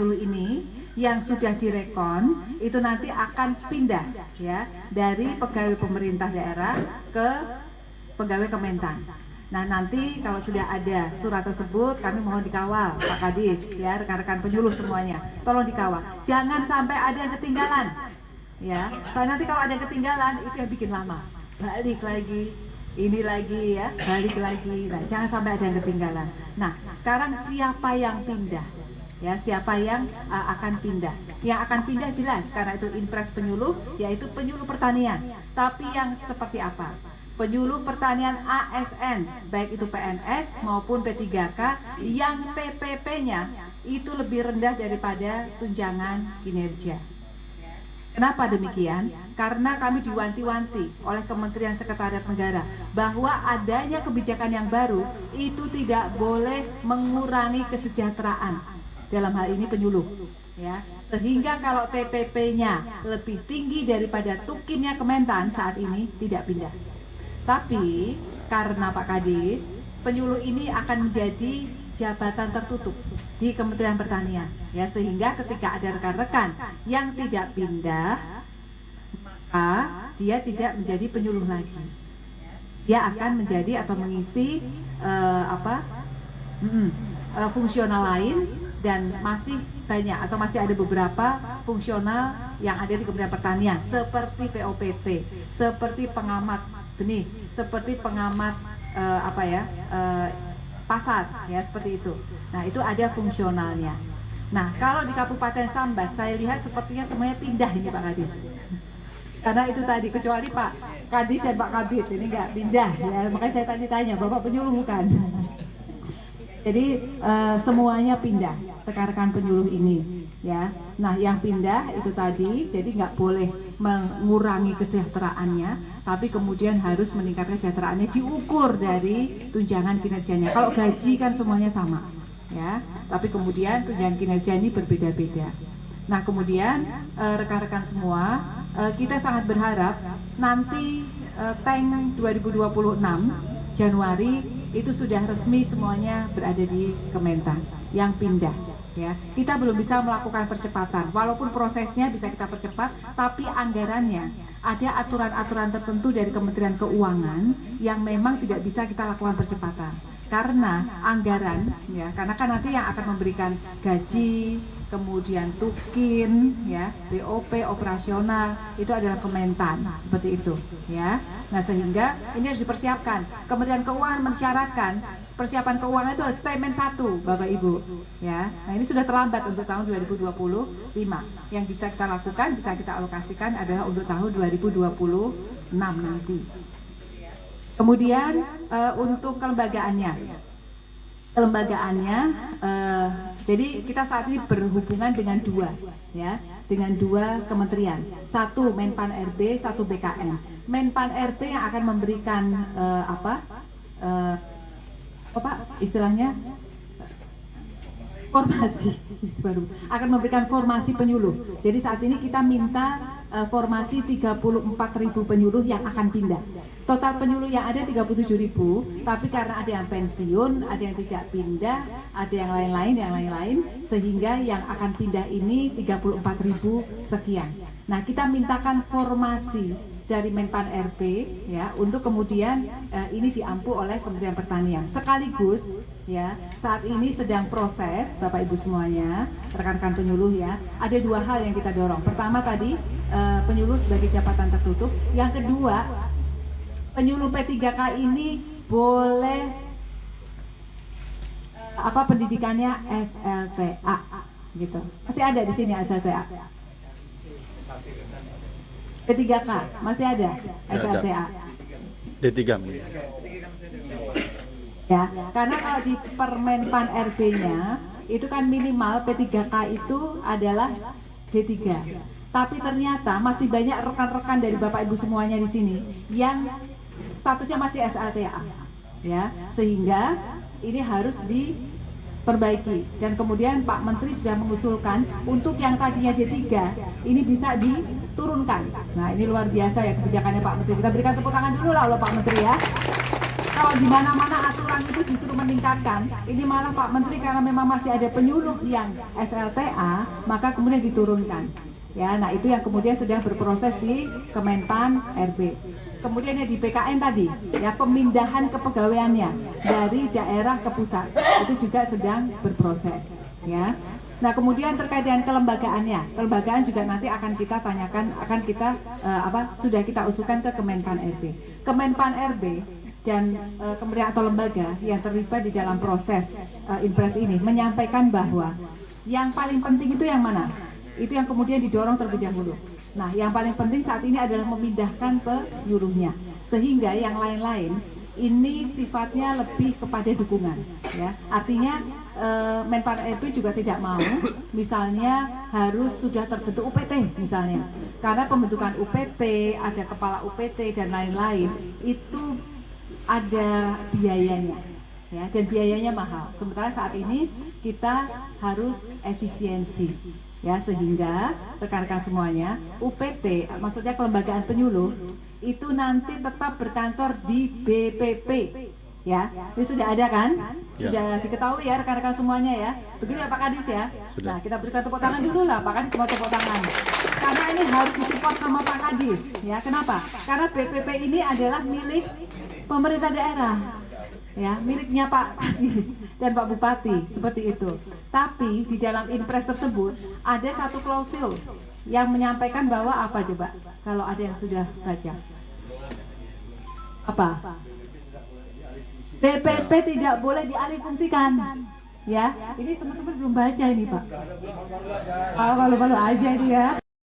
dulu ini yang sudah direkon itu nanti akan pindah ya dari pegawai pemerintah daerah ke pegawai Kementan. Nah nanti kalau sudah ada surat tersebut kami mohon dikawal Pak Kadis ya, rekan-rekan penyuluh semuanya tolong dikawal, jangan sampai ada yang ketinggalan ya, soalnya nanti kalau ada yang ketinggalan itu yang bikin lama, balik lagi ini lagi ya, balik lagi. Nah, jangan sampai ada yang ketinggalan. Nah sekarang siapa yang pindah ya, siapa yang akan pindah? Yang akan pindah jelas karena itu Inpres penyuluh, yaitu penyuluh pertanian. Tapi yang seperti apa? Penyuluh pertanian ASN, baik itu PNS maupun P3K yang TPP-nya itu lebih rendah daripada tunjangan kinerja. Kenapa demikian? Karena kami diwanti-wanti oleh Kementerian Sekretariat Negara bahwa adanya kebijakan yang baru itu tidak boleh mengurangi kesejahteraan dalam hal ini penyuluh ya, sehingga kalau TPP-nya lebih tinggi daripada tukinnya Kementan saat ini tidak pindah. Tapi karena Pak Kadis, penyuluh ini akan menjadi jabatan tertutup di Kementerian Pertanian ya, sehingga ketika ada rekan-rekan yang tidak pindah maka dia tidak menjadi penyuluh lagi, dia akan menjadi atau mengisi fungsional lain, dan masih banyak atau masih ada beberapa fungsional yang ada di Kementerian Pertanian seperti POPT, seperti pengamat benih, seperti pengamat pasar ya, seperti itu. Nah itu ada fungsionalnya. Nah kalau di Kabupaten Sambas saya lihat sepertinya semuanya pindah ini Pak Kadis, karena itu tadi kecuali Pak Kadis dan Pak Kabit ini nggak pindah ya, makanya saya tanya Bapak penyuluh bukan. Jadi semuanya pindah rekan-rekan penyuluh ini ya. Nah yang pindah itu tadi jadi nggak boleh mengurangi kesejahteraannya, tapi kemudian harus meningkatkan kesejahteraannya diukur dari tunjangan kinerjanya. Kalau gaji kan semuanya sama ya, tapi kemudian tunjangan kinerja ini berbeda-beda. Nah kemudian rekan-rekan semua, kita sangat berharap nanti tank 2026 Januari itu sudah resmi semuanya berada di Kementan yang pindah ya. Kita belum bisa melakukan percepatan, walaupun prosesnya bisa kita percepat, tapi anggarannya ada aturan-aturan tertentu dari Kementerian Keuangan yang memang tidak bisa kita lakukan percepatan karena anggaran ya, karena kan nanti yang akan memberikan gaji, kemudian tukin ya, BOP operasional itu adalah Kementan, seperti itu ya. Nah sehingga ini harus dipersiapkan. Kementerian Keuangan mensyaratkan persiapan keuangan itu harus statement 1 Bapak Ibu ya. Nah ini sudah terlambat untuk tahun 2025. Yang bisa kita lakukan, bisa kita alokasikan adalah untuk tahun 2026 nanti. Kemudian untuk kelembagaannya, jadi kita saat ini berhubungan dengan dua ya, dengan dua kementerian, satu Menpan RB, satu BKN. Menpan RB yang akan memberikan istilahnya formasi baru, akan memberikan formasi penyuluh. Jadi saat ini kita minta formasi 34.000 penyuluh yang akan pindah. Total penyuluh yang ada 37.000, tapi karena ada yang pensiun, ada yang tidak pindah, ada yang lain-lain, sehingga yang akan pindah ini 34.000 sekian. Nah, kita mintakan formasi dari Menpan RB ya, untuk kemudian ini diampu oleh Kementerian Pertanian. Sekaligus ya, saat ini sedang proses Bapak Ibu semuanya, rekan-rekan penyuluh ya, ada dua hal yang kita dorong. Pertama tadi penyuluh sebagai jabatan tertutup, yang kedua penyuluh P3K ini boleh pendidikannya SLTA gitu. Masih ada di sini SLTA. P3K masih ada SLTA. D3 ya, karena kalau di Permenpan RB-nya itu kan minimal P3K itu adalah D3. Tapi ternyata masih banyak rekan-rekan dari Bapak Ibu semuanya di sini yang statusnya masih SLTA ya, sehingga ini harus diperbaiki. Dan kemudian Pak Menteri sudah mengusulkan untuk yang tadinya D3 ini bisa diturunkan. Nah ini luar biasa ya kebijakannya Pak Menteri, kita berikan tepuk tangan dulu lah oleh Pak Menteri ya. kalau di mana-mana aturan itu justru meningkatkan, ini malah Pak Menteri karena memang masih ada penyuluh yang SLTA, maka kemudian diturunkan. Ya, nah itu yang kemudian sedang berproses di Kemenpan RB. Kemudian ya di PKN tadi, ya pemindahan kepegawaiannya dari daerah ke pusat itu juga sedang berproses. Ya, nah kemudian terkait dengan kelembagaannya, kelembagaan juga nanti akan kita tanyakan, akan kita sudah kita usulkan ke Kemenpan RB. Kemenpan RB dan kementerian atau lembaga yang terlibat di dalam proses Inpres ini menyampaikan bahwa yang paling penting itu yang mana? Itu yang kemudian didorong terlebih dahulu. Nah, yang paling penting saat ini adalah memindahkan penyuluhnya, sehingga yang lain-lain ini sifatnya lebih kepada dukungan. Ya, artinya Menpan RB juga tidak mau, misalnya harus sudah terbentuk UPT misalnya, karena pembentukan UPT, ada kepala UPT dan lain-lain itu ada biayanya. Ya, dan biayanya mahal. Sementara saat ini kita harus efisiensi, ya, sehingga rekan-rekan semuanya UPT, maksudnya kelembagaan penyuluh itu nanti tetap berkantor di BPP, ya. Ini sudah ada kan? Sudah diketahui ya rekan-rekan semuanya ya. Begitu ya Pak Kadis ya. Sudah. Nah, kita berikan tepuk tangan dulu lah Pak Kadis, mau tepuk tangan. Karena ini harus disupport sama Pak Kadis, ya. Kenapa? Karena BPP ini adalah milik pemerintah daerah. Ya, miliknya Pak Kadis dan Pak Bupati, seperti itu. Tapi di dalam Inpres tersebut ada satu klausul yang menyampaikan bahwa apa coba? Kalau ada yang sudah baca. Apa? BPP tidak boleh dialihfungsikan. Ya, ini teman-teman belum baca ini Pak. Malu-malu aja ini ya.